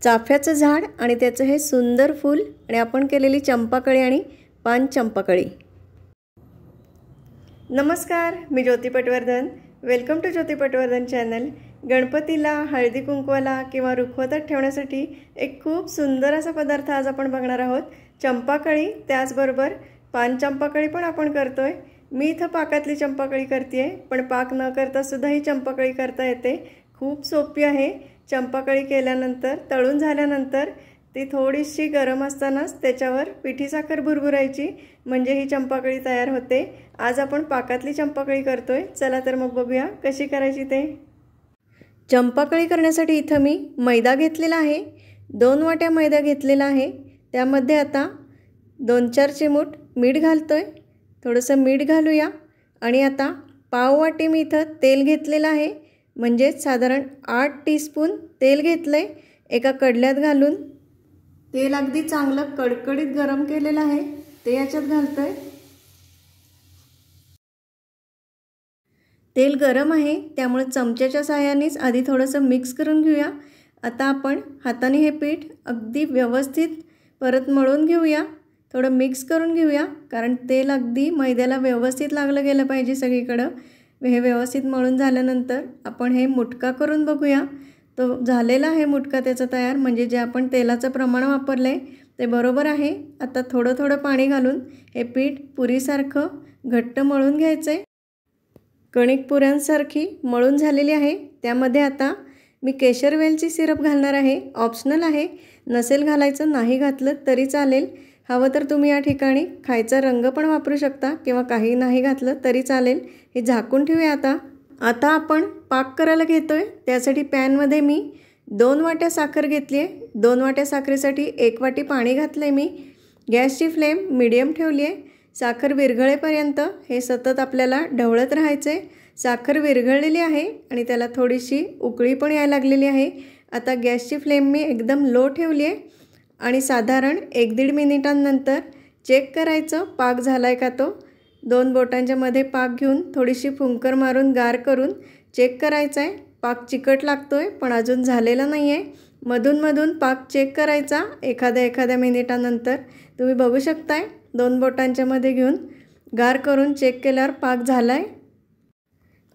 चाफ्याचं झाड आणि त्याचं हे सुंदर फूल आणि आपण केलेली चंपाकळी आणि पान चंपाकळी। नमस्कार, मी Jyoti Patwardhan. Welcome to Jyoti Patwardhan channel. गणपतीला हळदी कुंकवाला किंवा रुखवतात ठेवण्यासाठी एक खूप सुंदर असा पदार्थ आज आपण बघणार आहोत, चंपाकळी। त्याचबरोबर पान चंपाकळी पण आपण करतोय। मी इथं पाकातली चंपाकळी करतेय, पण पाक न करता सुद्धा ही चंपाकळी करता येते। खूप सोपी आहे। चंपाकळी केल्यानंतर तळून झाल्यानंतर ती थोडीशी गरम असतानाच त्याच्यावर पिठी साखर भुरभुरायची, म्हणजे ही चंपाकळी तयार होते। आज आपण पाकातली चंपाकळी करतोय। चला तर मग बघूया कशी करायची ते। चंपाकळी करण्यासाठी इथं मी मैदा घेतलेला आहे। 2 वाट्या मैदा घेतलेला आहे। त्यामध्ये आता 2-4 चिमूट मीठ घालतोय। थोडंसं मीठ घालूया आणि आता पाव वाटी मी इथं तेल घेतलेलं आहे, म्हणजे साधारण 8 टीस्पून तेल घेतलंय। एका कढल्यात घालून तेल अगदी चांगलं कडकडीत गरम केलेलं आहे, ते याच्यात घालतोय। तेल गरम आहे, त्यामुळे चमच्याच्या सहाय्यानेच आधी थोडंसं मिक्स करून घेऊया। आता आपण हाताने हे पीठ अगदी व्यवस्थित परत मळून घेऊया, थोडं मिक्स करून घेऊया, कारण तेल अगदी मैद्याला व्यवस्थित लागलं गेलं पाहिजे सगळीकडे। हे व्यवस्थित मळून झाल्यानंतर आपण हे मुटका करून बघूया। तो झालेला आहे मुटका त्याचा तयार, म्हणजे जे आपण तेलाचं प्रमाण वापरलंय ते बरोबर आहे। आता थोडं थोडं पाणी घालून हे पीठ पुरीसारखं घट्ट मळून घ्यायचंय। कणिक पुऱ्यांसारखी मळून झालेली आहे। त्यामध्ये आता मी केशर वेलची सिरप घालणार आहे। ऑप्शनल आहे, नसेल घालायचं नाही घातलं तरी चालेल। हवं तर तुम्ही या ठिकाणी खायचा रंग पण वापरू शकता किंवा काही नाही घातलं तरी चालेल। हे झाकून ठेवूया। आता आपण पाक करायला घेतोय। त्यासाठी पॅनमध्ये मी 2 वाट्या साखर घेतली आहे। 2 वाट्या साखरेसाठी 1 वाटी पाणी घातलंय मी। गॅसची फ्लेम मीडियम ठेवली आहे। साखर विरघळेपर्यंत हे सतत आपल्याला ढवळत राहायचे। साखर विरघळलेली आहे आणि त्याला थोडीशी उकळी पण यायला लागलेली आहे। आता गॅसची फ्लेम मी एकदम लो ठेवली आहे आणि साधारण 1-1.5 मिनिटांनंतर चेक करायचं पाक झालाय का तो। 2 बोटांच्या मध्ये पाक घेऊन थोडीशी फुंकर मारून गार करून चेक करायचा आहे। पाक चिकट लागतोय पण अजून झालेला नाही आहे। मधून पाक चेक करायचा एखाद्या मिनिटानंतर। तुम्ही बघू शकताय 2 बोटांच्या मध्ये घेऊन गार करून चेक केल्यावर पाक झालाय।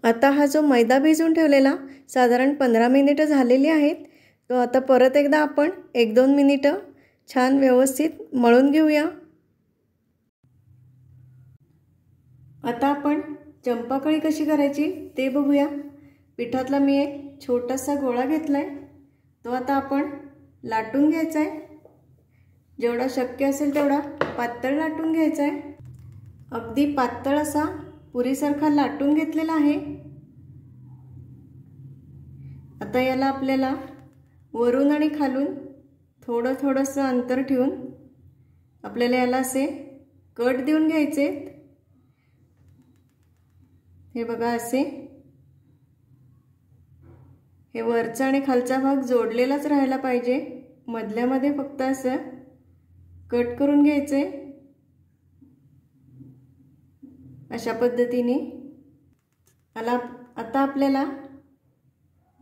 आता हा जो मैदा भिजवून ठेवलेला साधारण 15 मिनिटं झालेली आहेत, तो आता परत एकदा आपण 1-2 मिनिटं छान व्यवस्थित मळून घेऊया। आता आपण चंपाकळी कशी करायची ते बघूया। पिठातला मी एक छोटासा गोळा घेतलाय, तो आता आपण लाटून घ्यायचा आहे। जेवढा शक्य असेल तेवढा पातळ लाटून घ्यायचा आहे। अगदी पातळ असा पुरीसारखा लाटून घेतलेला आहे। आता याला आपल्याला वरून आणि खालून थोडंसं अंतर ठेवून आपल्याला याला असे कट देऊन घ्यायचे। हे बघा, असे हे वरचा आणि खालचा भाग जोडलेलाच राहायला पाहिजे। मधल्यामध्ये फक्त असं कट करून घ्यायचे अशा पद्धतीने। आता आपल्याला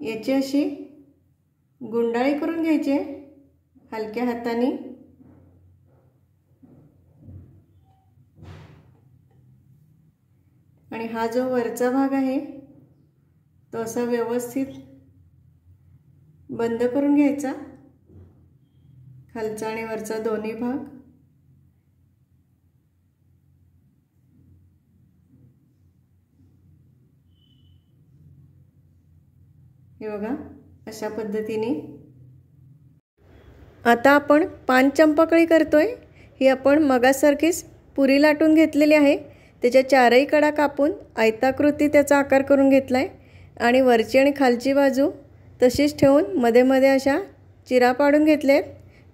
याची अशी गुंडाळी करून घ्यायची हलक्या हाताने। आणि हा जो वरचा भाग आहे तो असा व्यवस्थित बंद करून घ्यायचा, खालचा आणि वरचा दोन्ही भाग। हे बघा, अशा पद्धतीने। आता आपण पान चंपाकळी करतोय। ही आपण मगासारखीच पुरी लाटून घेतलेली आहे। त्याच्या 4ही कडा कापून आयताकृती त्याचा आकार करून घेतलाय आणि वरची आणि खालची बाजू तशीच ठेवून मध्ये अशा चिरा पाडून घेतलेत,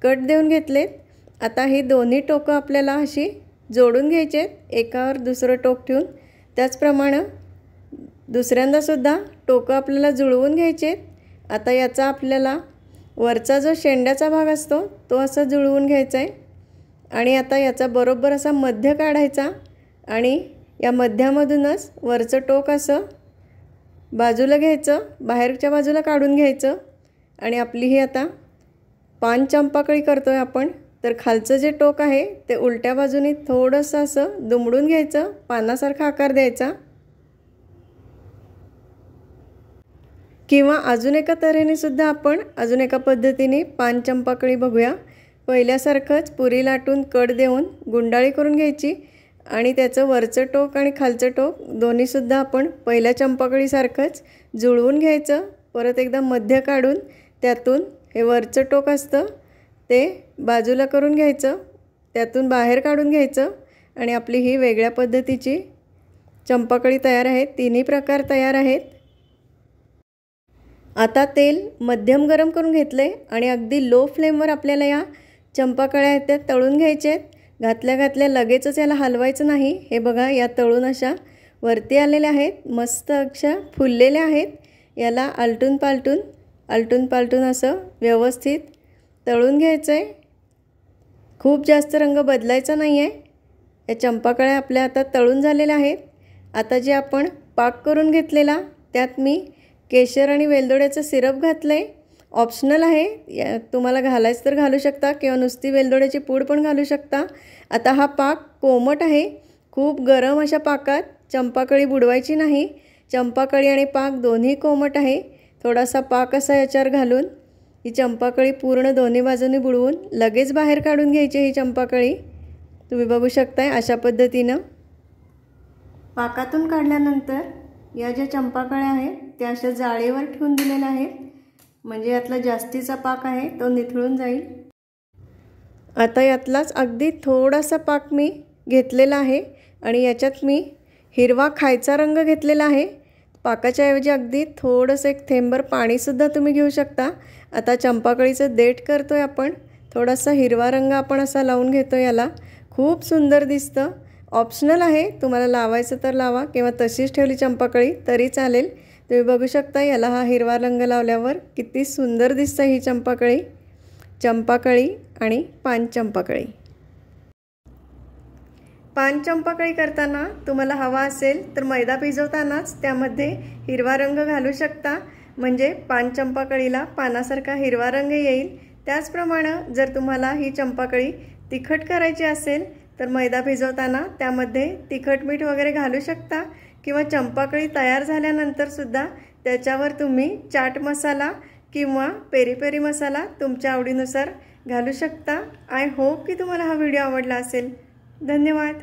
कट देऊन घेतलेत। आता ही दोन्ही टोकं आपल्याला अशी जोडून घ्यायचे, एकावर दुसरं टोक ठेवून। त्याचप्रमाणे दुसऱ्यांदा सुद्धा टोकं आपल्याला जुळवून घ्यायचे। आता याचा आपल्याला वरचा जो शेंड्याचा भाग असतो तो असा जुळवून घ्यायचा आहे आणि आता याचा बरोबर असा मध्य काढायचा आणि या मध्यामधूनच वरचं टोक असं बाजूला घ्यायचं, बाहेरच्या बाजूला काढून घ्यायचं आणि आपली ही आता पान चंपाकळी करतोय आपण, तर खालचं जे टोक आहे ते उलट्या बाजूने थोडंसं असं दुमडून घ्यायचं, पानासारखा आकार द्यायचा. किंवा अजून एका तऱ्हेने सुद्धा आपण अजून एका पद्धतीने पान चंपाकळी बघूया. पहिल्यासारखंच पुरी लाटून कट देऊन गुंडाळी करून घ्यायची आणि त्याचं वरचं टोक आणि खालचं टोक दोन्हीसुद्धा आपण पहिल्या चंपाकळीसारखंच जुळवून घ्यायचं. परत एकदा मध्य काढून त्यातून हे वरचं टोक असतं ते बाजूला करून घ्यायचं, त्यातून बाहेर काढून घ्यायचं आणि आपली ही वेगळ्या पद्धतीची चंपाकळी तयार आहे. तिन्ही प्रकार तयार आहेत. आता तेल मध्यम गरम करून घेतले आणि अगदी लो फ्लेमवर आपल्याला या चंपाकळ्या आहेत त्या तळून घ्यायच्या आहेत. घातल्या लगेचच याला हलवायचं नाही. हे बघा, या तळून अशा वरती आलेल्या आहेत, मस्त अशा फुललेल्या आहेत. याला आलटून पालटून असं व्यवस्थित तळून घ्यायचं आहे. खूप जास्त रंग बदलायचा नाही आहे. या चंपाकळ्या आपल्या आता तळून झालेल्या आहेत. आता जे आपण पाक करून घेतलेला त्यात मी केशर आणि वेलदोड्याचं सिरप घातलं आहे. ऑप्शनल आहे, तुम्हाला घालायचं तर घालू शकता किंवा नुसती वेलदोड्याची पूड पण घालू शकता. आता हा पाक कोमट आहे. खूप गरम अशा पाकात चंपाकळी बुडवायची नाही. चंपाकळी आणि पाक दोन्ही कोमट आहे. थोडासा पाक असा याच्यावर घालून ही चंपाकळी पूर्ण दोन्ही बाजूनी बुडवून लगेच बाहेर काढून घ्यायची. ही चंपाकळी तुम्ही बघू शकताय अशा पद्धतीनं. पाकातून काढल्यानंतर या ज्या चंपाकळ्या आहेत त्या अशा जाळीवर ठेवून दिलेल्या आहेत, म्हणजे यातला जास्तीचा पाक आहे तो निथळून जाईल. आता यातलाच अगदी थोडासा पाक मी घेतलेला आहे आणि याच्यात मी हिरवा खायचा रंग घेतलेला आहे. पाकाच्या ऐवजी अगदी थोडंसं एक थेंबर पाणीसुद्धा तुम्ही घेऊ शकता. आता चंपाकळीचं देठ करतो आहे आपण. थोडासा हिरवा रंग आपण असा लावून घेतो याला. खूप सुंदर दिसतं. ऑप्शनल आहे, तुम्हाला लावायचं तर लावा किंवा तशीच ठेवली चंपाकळी तरी चालेल. तुम्ही बघू शकता याला हा हिरवा रंग लावल्यावर किती सुंदर दिसतं ही चंपाकळी आणि पान चंपाकळी. पान चंपाकळी करताना तुम्हाला हवा असेल तर मैदा भिजवतानाच त्यामध्ये हिरवा रंग घालू शकता, म्हणजे पान चंपाकळीला पानासारखा हिरवा रंग येईल. त्याचप्रमाणे जर तुम्हाला ही चंपाकळी तिखट करायची असेल तर मैदा भिजवताना त्यामध्ये तिखट मीठ वगैरे घालू शकता किंवा चंपाकळी तयार झाल्यानंतर सुद्धा त्याच्यावर तुम्ही चाट मसाला किंवा पेरी पेरी मसाला तुमच्या आवडीनुसार घालू शकता. आय होप की तुम्हाला हा व्हिडिओ आवडला असेल. धन्यवाद.